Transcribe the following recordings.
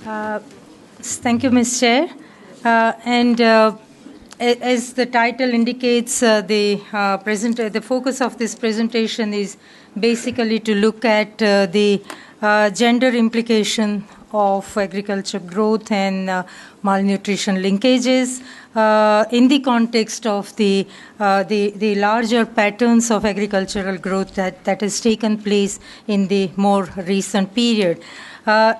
Uh, Thank you, Ms. Chair. As the title indicates, the focus of this presentation is basically to look at the gender implication of agriculture growth and malnutrition linkages in the context of the larger patterns of agricultural growth that has taken place in the more recent period.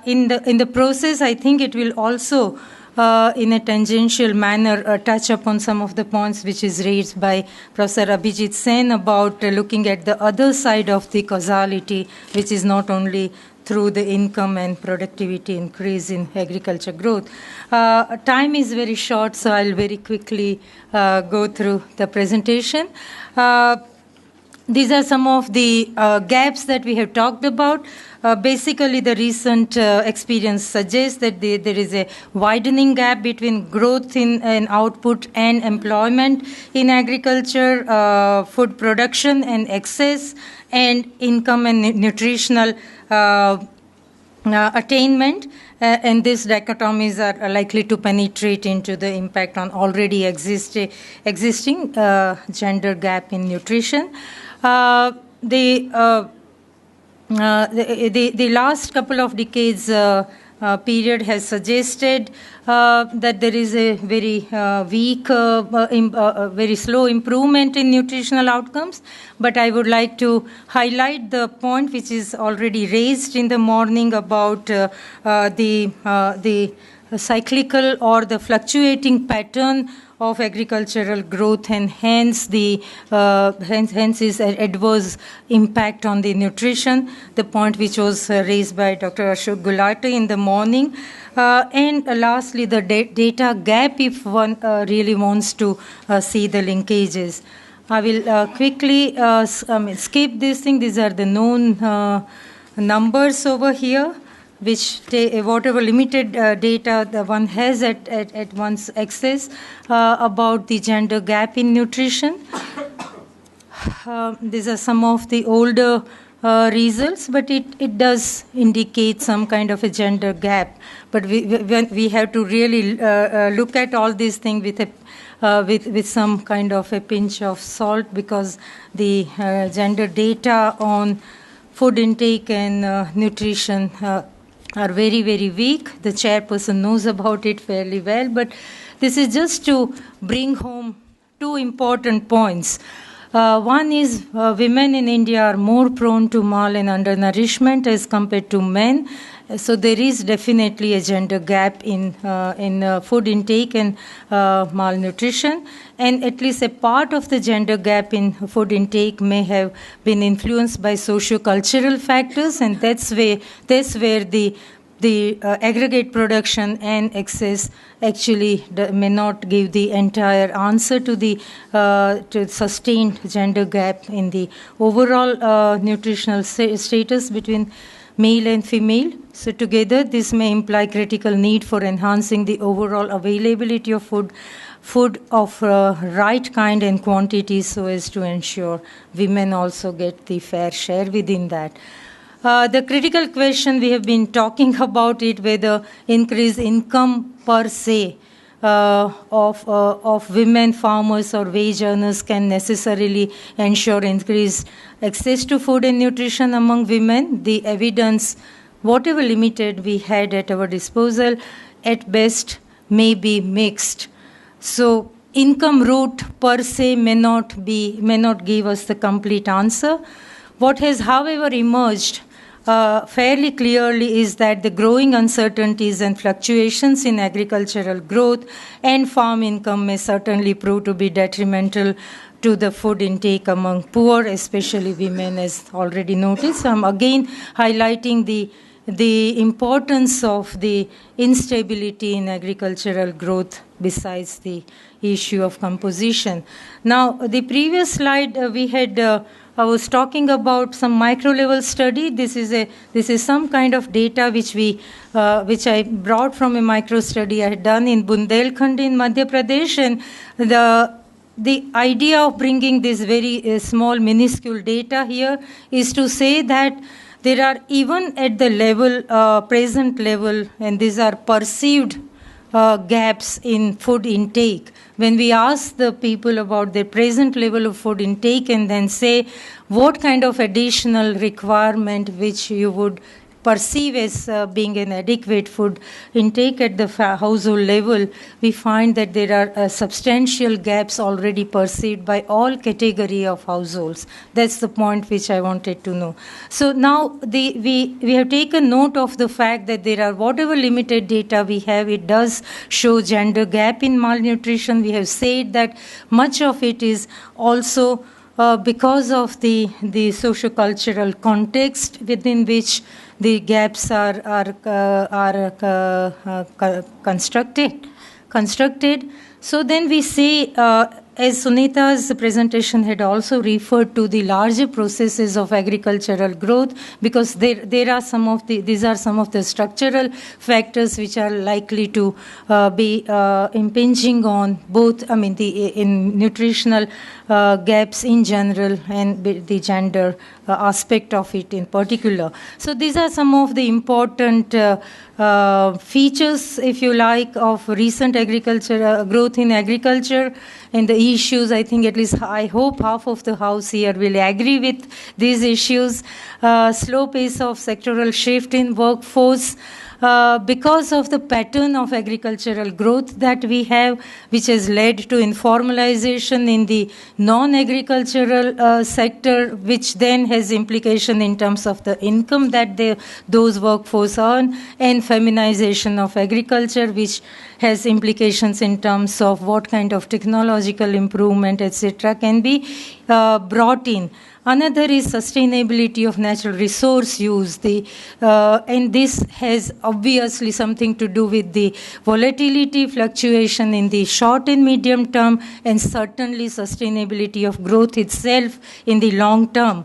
In the process, I think it will also, in a tangential manner, touch upon some of the points which is raised by Professor Abhijit Sen about looking at the other side of the causality, which is not only through the income and productivity increase in agriculture growth. Time is very short, so I'll very quickly go through the presentation. These are some of the gaps that we have talked about. Basically, the recent experience suggests that there is a widening gap between growth in output and employment in agriculture, food production and excess, and income and nutritional attainment. And these dichotomies are likely to penetrate into the impact on already existing gender gap in nutrition. The last couple of decades period has suggested that there is a very weak, very slow improvement in nutritional outcomes. But I would like to highlight the point which is already raised in the morning about the cyclical or the fluctuating pattern of agricultural growth, and hence is an adverse impact on the nutrition, the point which was raised by Dr. Ashok Gulati in the morning. And lastly, the data gap, if one really wants to see the linkages. I will quickly skip this thing. These are the known numbers over here, which whatever limited data the one has at one's access about the gender gap in nutrition. These are some of the older results, but it does indicate some kind of a gender gap. But we have to really look at all these things with some kind of a pinch of salt, because the gender data on food intake and nutrition are very, very weak. The chairperson knows about it fairly well, but this is just to bring home two important points. One is women in India are more prone to mal and undernourishment as compared to men. So there is definitely a gender gap in food intake and malnutrition, and at least a part of the gender gap in food intake may have been influenced by socio-cultural factors, and that's where the aggregate production and excess actually may not give the entire answer to the sustained gender gap in the overall nutritional status between male and female. So together, this may imply critical need for enhancing the overall availability of food of right kind and quantity, so as to ensure women also get the fair share within that. The critical question, we have been talking about it, whether increased income per se of women farmers or wage earners can necessarily ensure increased access to food and nutrition among women. The evidence, whatever limited we had at our disposal, at best may be mixed. So income route per se may not give us the complete answer. What has, however, emerged fairly clearly is that the growing uncertainties and fluctuations in agricultural growth and farm income may certainly prove to be detrimental to the food intake among poor, especially women, as already noticed. So I'm again highlighting the importance of the instability in agricultural growth besides the issue of composition. Now, the previous slide we had I was talking about some micro-level study. This is some kind of data which I brought from a micro-study I had done in Bundelkhand in Madhya Pradesh, and the idea of bringing this very small, minuscule data here is to say that there are, even at the level, present level, and these are perceived gaps in food intake. When we ask the people about their present level of food intake and then say what kind of additional requirement which you would perceive as being an adequate food intake at the household level, we find that there are substantial gaps already perceived by all category of households. That's the point which I wanted to know. So now we have taken note of the fact that there are, whatever limited data we have, it does show gender gap in malnutrition. We have said that much of it is also because of the socio-cultural context within which the gaps are constructed. So then we say, as Sunita's presentation had also referred to the larger processes of agricultural growth, because there are some of these are some of the structural factors which are likely to be impinging on both, in nutritional gaps in general and the gender aspect of it in particular. So these are some of the important features, if you like, of recent agriculture growth in agriculture and the issues. I think, at least I hope, half of the House here will agree with these issues. Slow pace of sectoral shift in workforce, because of the pattern of agricultural growth that we have, which has led to informalization in the non-agricultural sector, which then has implication in terms of the income that those workforce earn, and feminization of agriculture, which has implications in terms of what kind of technological improvement, etc., can be brought in. Another is sustainability of natural resource use, and this has obviously something to do with the volatility, fluctuation in the short and medium term, and certainly sustainability of growth itself in the long term.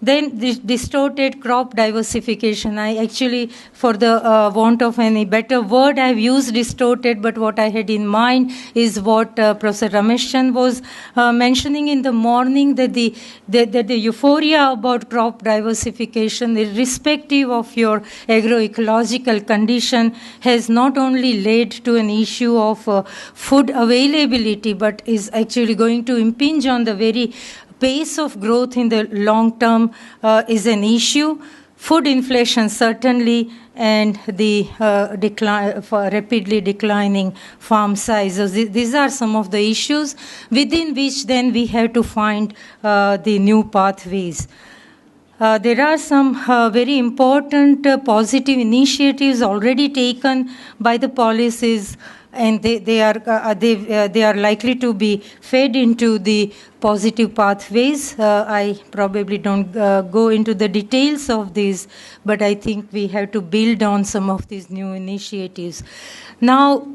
Then this distorted crop diversification. I actually, for the want of any better word, I have used distorted, but what I had in mind is what Professor Ramesh Chand was mentioning in the morning, that the euphoria about crop diversification, irrespective of your agroecological condition, has not only led to an issue of food availability, but is actually going to impinge on the very pace of growth in the long term is an issue. Food inflation, certainly, and the rapidly declining farm sizes. These are some of the issues within which then we have to find the new pathways. There are some very important positive initiatives already taken by the policies, and they are likely to be fed into the positive pathways. I probably don't go into the details of these, but I think we have to build on some of these new initiatives. Now,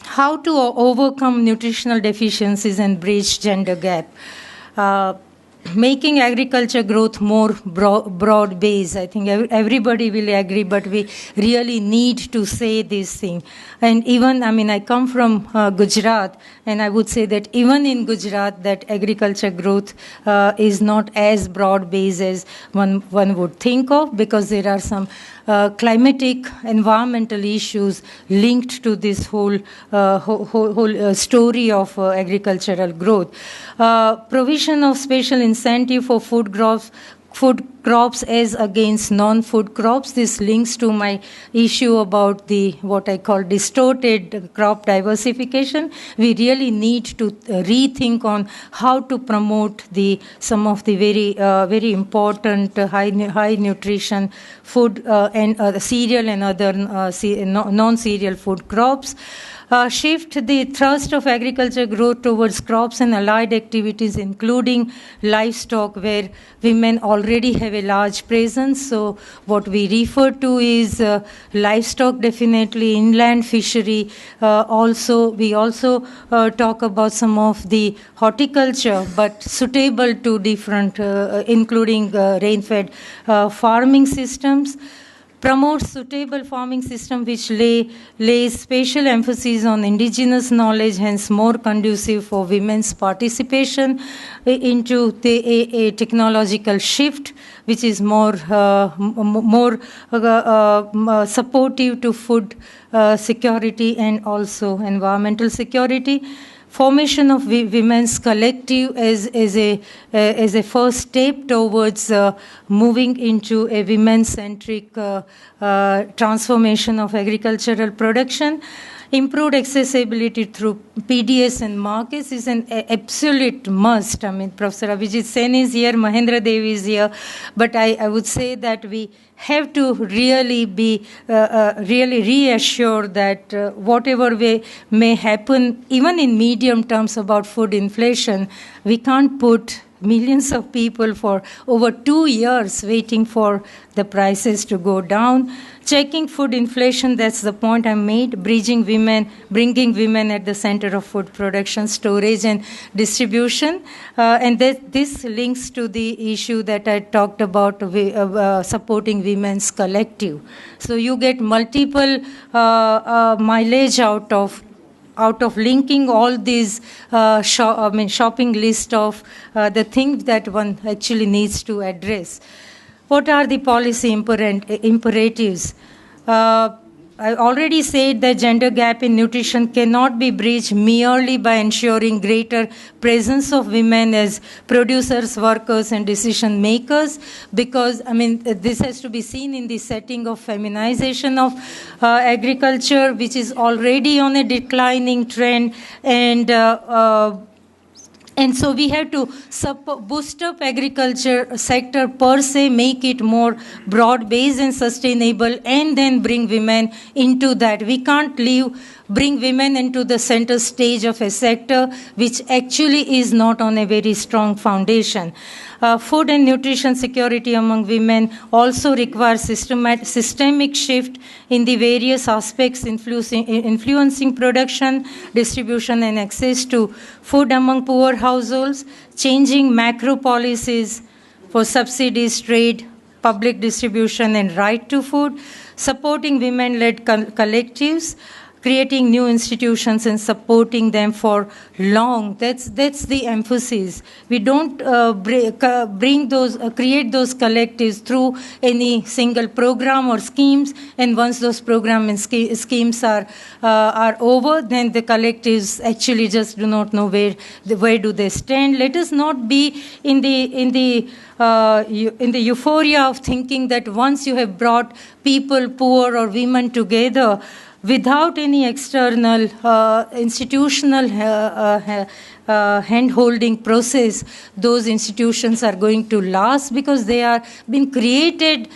how to overcome nutritional deficiencies and bridge gender gap? Making agriculture growth more broad-based. I think everybody will agree, but we really need to say this thing. And even, I come from Gujarat, and I would say that even in Gujarat, that agriculture growth is not as broad-based as one would think of, because there are some climatic, environmental issues linked to this whole story of agricultural growth. Provision of special incentive for food crops as against non-food crops. This links to my issue about what I call distorted crop diversification. We really need to rethink on how to promote some of the very important high nutrition food and cereal and other non-cereal food crops. Shift the thrust of agriculture growth towards crops and allied activities, including livestock, where women already have a large presence. So what we refer to is livestock, definitely inland fishery. We also talk about some of the horticulture, but suitable to different, including rain-fed farming systems. promotes suitable farming system which lays special emphasis on indigenous knowledge, hence more conducive for women's participation into a technological shift, which is more supportive to food security and also environmental security. Formation of women's collective as a first step towards moving into a women-centric transformation of agricultural production. Improved accessibility through PDS and markets is an absolute must. I mean, Professor Abhijit Sen is here, Mahendra Dev is here, but I would say that we have to really be really reassured that whatever may happen, even in medium terms about food inflation, we can't put millions of people for over 2 years waiting for the prices to go down. Checking food inflation, that's the point I made, bringing women at the center of food production, storage, and distribution. And this links to the issue that I talked about, supporting women's collective. So you get multiple mileage out of linking all these shopping list of the things that one actually needs to address. What are the policy imperatives? I already said that gender gap in nutrition cannot be bridged merely by ensuring greater presence of women as producers, workers, and decision makers, because, I mean, this has to be seen in the setting of feminization of agriculture, which is already on a declining trend, and so we have to boost up agriculture sector per se, make it more broad-based and sustainable, and then bring women into that. We can't bring women into the center stage of a sector which actually is not on a very strong foundation. Food and nutrition security among women also requires systemic shift in the various aspects influencing production, distribution, and access to food among poor households, changing macro policies for subsidies, trade, public distribution, and right to food, supporting women-led collectives, creating new institutions and supporting them for long. That's the emphasis. We don't create those collectives through any single program or schemes. And once those programs and schemes are over, then the collectives actually just do not know where do they stand. Let us not be in the euphoria of thinking that once you have brought people, poor or women together, without any external institutional hand-holding process, those institutions are going to last, because they are being created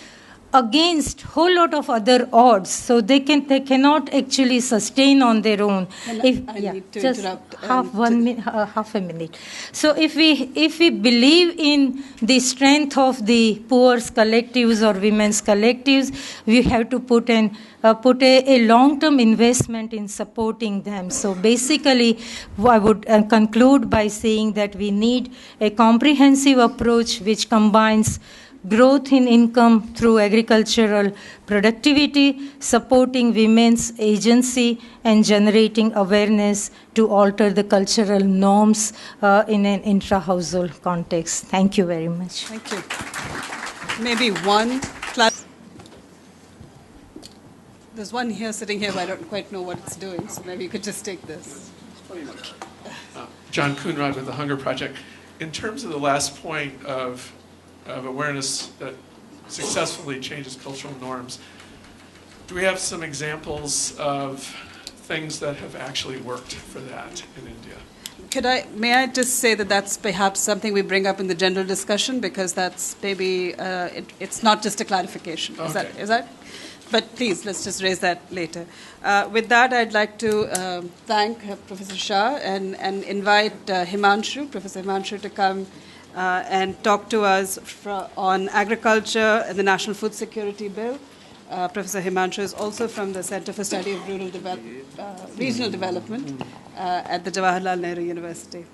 against a whole lot of other odds, so they cannot actually sustain on their own. I need to interrupt. Half a minute. So if we believe in the strength of the poor's collectives or women's collectives, we have to put a long-term investment in supporting them. So basically, I would conclude by saying that we need a comprehensive approach which combines growth in income through agricultural productivity, supporting women's agency, and generating awareness to alter the cultural norms in an intra-household context. Thank you very much. Thank you. Maybe one class. There's one here sitting here, but I don't quite know what it's doing, so maybe you could just take this. John Coonrod with the Hunger Project. In terms of the last point of awareness that successfully changes cultural norms, do we have some examples of things that have actually worked for that in India? May I just say that that's perhaps something we bring up in the general discussion, because that's maybe, it's not just a clarification. Okay. Is that? But please, let's just raise that later. With that, I'd like to thank Professor Shah and invite Professor Himanshu, to come and talk to us on agriculture and the National Food Security Bill. Professor Himanshu is also from the Center for Study of Regional Development at the Jawaharlal Nehru University.